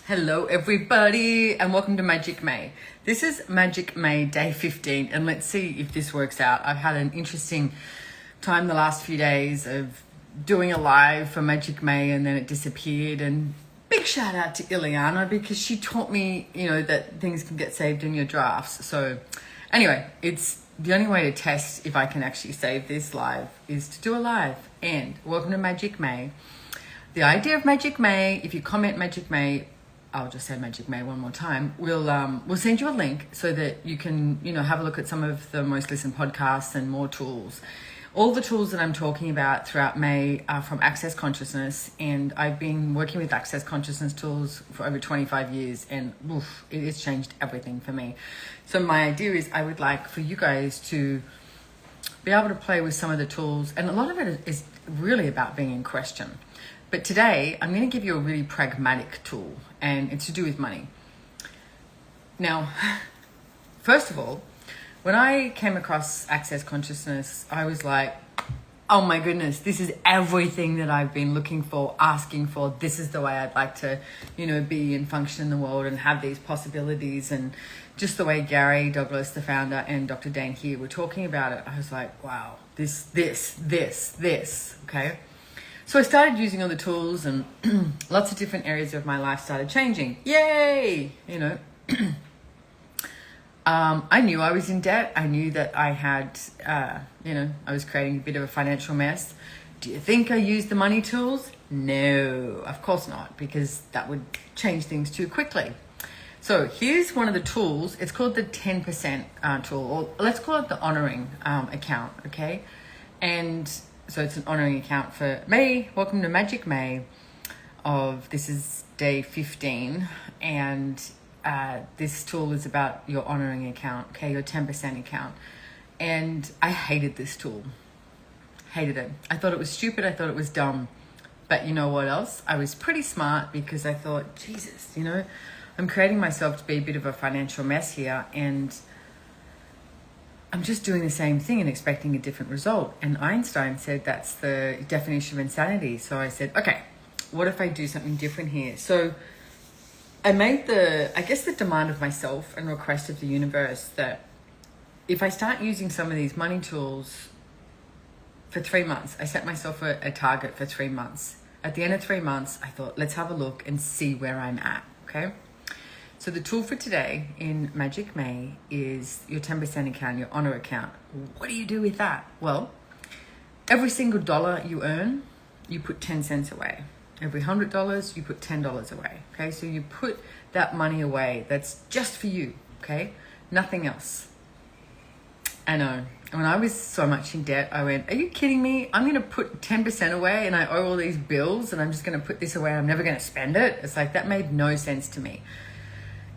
Hello everybody and welcome to Magic May. This is Magic May day 15 and let's see if this works out. I've had an interesting time the last few days of doing a live for Magic May and then it disappeared, and big shout out to Ileana because she taught me, that things can get saved in your drafts. So anyway, it's the only way to test if I can actually save this live is to do a live. And welcome to Magic May. The idea of Magic May, if you comment Magic May, I'll just say Magic May one more time. We'll send you a link so that you can, have a look at some of the most listened podcasts and more tools. All the tools that I'm talking about throughout May are from Access Consciousness, and I've been working with Access Consciousness tools for over 25 years, and it has changed everything for me. So my idea is I would like for you guys to be able to play with some of the tools, and a lot of it is really about being in question. But today, I'm going to give you a really pragmatic tool, and it's to do with money. Now, first of all, when I came across Access Consciousness, I was like, oh my goodness, this is everything that I've been looking for, asking for. This is the way I'd like to, be and function in the world and have these possibilities. And just the way Gary Douglas, the founder, and Dr. Dane here were talking about it, I was like, wow, this, okay? So I started using all the tools and lots of different areas of my life started changing. Yay! I knew I was in debt. I knew that I had, I was creating a bit of a financial mess. Do you think I used the money tools? No, of course not, because that would change things too quickly. So here's one of the tools. It's called the 10% tool, or let's call it the honoring account, okay? And so it's an honoring account for May. Welcome to Magic May this is day 15. And this tool is about your honoring account, okay? Your 10% account. And I hated this tool. Hated it. I thought it was stupid. I thought it was dumb. But you know what else? I was pretty smart because I thought, Jesus, I'm creating myself to be a bit of a financial mess here. And I'm just doing the same thing and expecting a different result. And Einstein said that's the definition of insanity. So I said, okay, what if I do something different here? So I made the demand of myself and request of the universe that if I start using some of these money tools for 3 months, I set myself a target for 3 months. At the end of 3 months, I thought, let's have a look and see where I'm at, okay? So the tool for today in Magic May is your 10% account, your honor account. What do you do with that? Well, every single dollar you earn, you put 10 cents away. Every $100, you put $10 away. Okay, so you put that money away. That's just for you. Okay, nothing else. I know. When I was so much in debt, I went, are you kidding me? I'm going to put 10% away and I owe all these bills and I'm just going to put this away. I'm never going to spend it. It's like, that made no sense to me.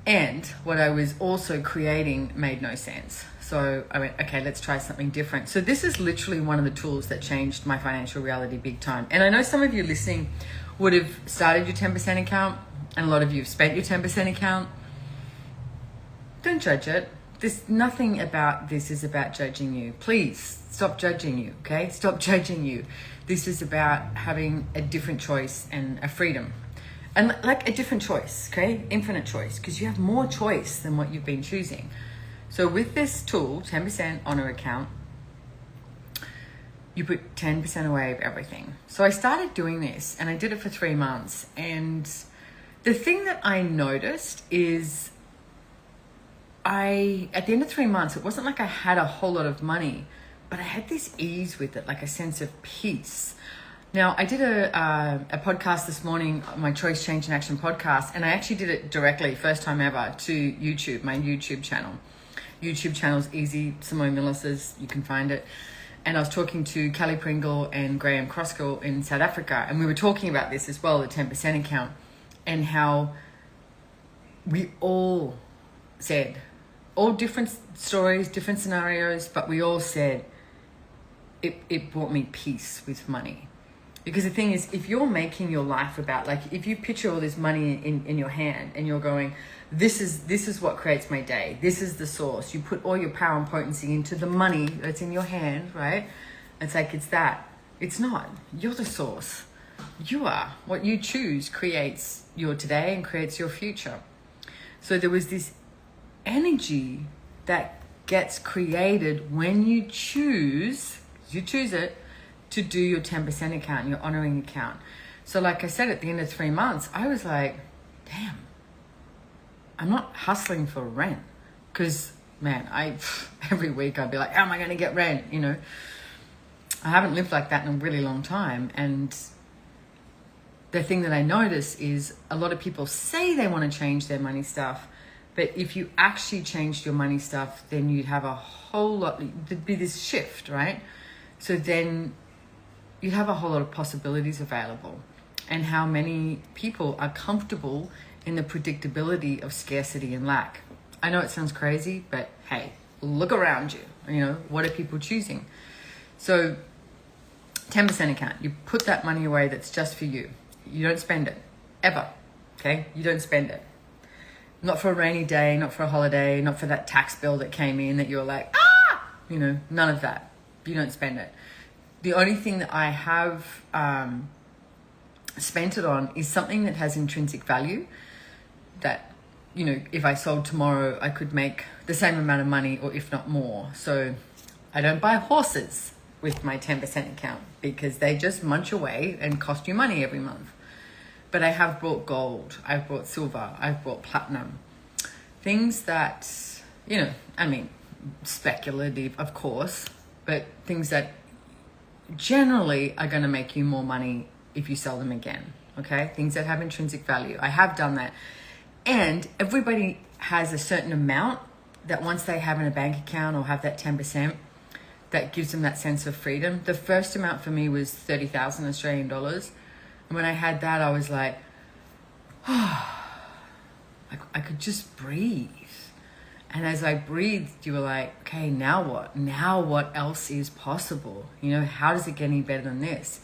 And what I was also creating made no sense. So I went, okay, let's try something different. So this is literally one of the tools that changed my financial reality big time. And I know some of you listening would have started your 10% account, and a lot of you have spent your 10% account. Don't judge it. Nothing about this is about judging you. Please stop judging you, okay? Stop judging you. This is about having a different choice and a freedom. And like a different choice, okay? Infinite choice, because you have more choice than what you've been choosing. So with this tool, 10% honor account, you put 10% away of everything. So I started doing this and I did it for 3 months. And the thing that I noticed is at the end of 3 months, it wasn't like I had a whole lot of money, but I had this ease with it, like a sense of peace. Now, I did a podcast this morning, my Choice, Change and Action podcast, and I actually did it directly, first time ever, to YouTube, my YouTube channel. YouTube channel is easy, Simone Milasas, you can find it. And I was talking to Kelly Pringle and Graham Crossgill in South Africa, and we were talking about this as well, the 10% account, and how we all said, all different stories, different scenarios, but we all said, it brought me peace with money. Because the thing is, if you're making your life about, like, if you picture all this money in your hand and you're going, this is what creates my day. This is the source. You put all your power and potency into the money that's in your hand, right? It's like, it's that. It's not. You're the source. You are. What you choose creates your today and creates your future. So there was this energy that gets created when you choose it to do your 10% account, your honoring account. So like I said, at the end of 3 months, I was like, damn, I'm not hustling for rent. Because, man, every week I'd be like, how am I going to get rent? You know, I haven't lived like that in a really long time. And the thing that I notice is a lot of people say they want to change their money stuff. But if you actually changed your money stuff, then you'd have a whole lot, there'd be this shift, right? So then you'd have a whole lot of possibilities available. And how many people are comfortable in the predictability of scarcity and lack. I know it sounds crazy, but hey, look around you. You know, what are people choosing? So 10% account, you put that money away that's just for you. You don't spend it, ever, okay? You don't spend it. Not for a rainy day, not for a holiday, not for that tax bill that came in that you're like, ah! You know, none of that. You don't spend it. The only thing that I have spent it on is something that has intrinsic value that, you know, if I sold tomorrow, I could make the same amount of money or if not more. So I don't buy horses with my 10% account because they just munch away and cost you money every month. But I have bought gold, I've bought silver, I've bought platinum. Things that, you know, I mean, speculative, of course, but things that generally are going to make you more money if you sell them again, okay? Things that have intrinsic value. I have done that. And everybody has a certain amount that once they have in a bank account or have that 10%, that gives them that sense of freedom. The first amount for me was 30,000 Australian dollars. And when I had that, I was like, oh, I could just breathe. And as I breathed, you were like, okay, now what? Now what else is possible? You know, how does it get any better than this?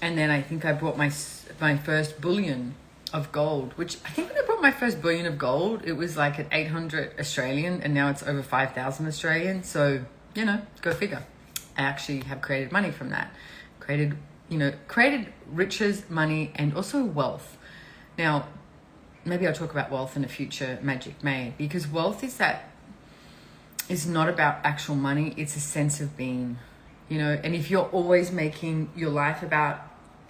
And then I think I brought my first bullion of gold, which I think when I brought my first bullion of gold, it was like at 800 Australian and now it's over 5,000 Australian. So, you know, go figure. I actually have created money from that. Created riches, money, and also wealth. Now, maybe I'll talk about wealth in a future Magic May, because wealth is not about actual money. It's a sense of being, you know, and if you're always making your life about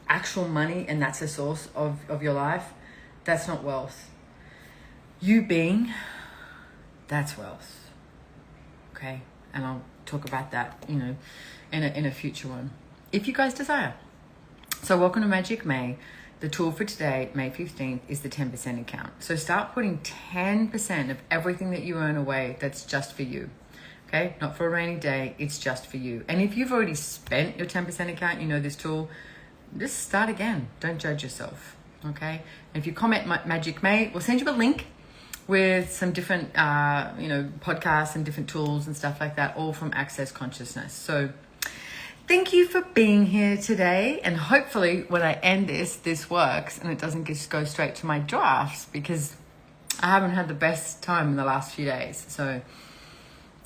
actual money and that's the source of your life, that's not wealth. You being, that's wealth. Okay. And I'll talk about that, you know, in a future one, if you guys desire. So welcome to Magic May. The tool for today, May 15th, is the 10% account. So start putting 10% of everything that you earn away that's just for you. Okay? Not for a rainy day, it's just for you. And if you've already spent your 10% account, you know this tool, just start again. Don't judge yourself. Okay? And if you comment Magic May, we'll send you a link with some different, podcasts and different tools and stuff like that, all from Access Consciousness. So thank you for being here today. And hopefully when I end this works and it doesn't just go straight to my drafts, because I haven't had the best time in the last few days. So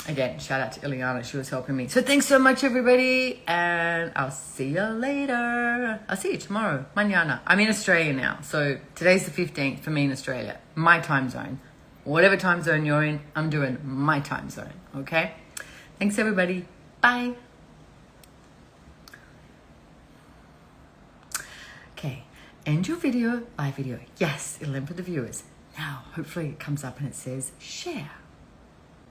again, shout out to Ileana. She was helping me. So thanks so much, everybody. And I'll see you later. I'll see you tomorrow. Mañana. I'm in Australia now. So today's the 15th for me in Australia. My time zone. Whatever time zone you're in, I'm doing my time zone. Okay? Thanks, everybody. Bye. Okay, end your video, live video. Yes, it'll end for the viewers. Now, hopefully it comes up and it says share.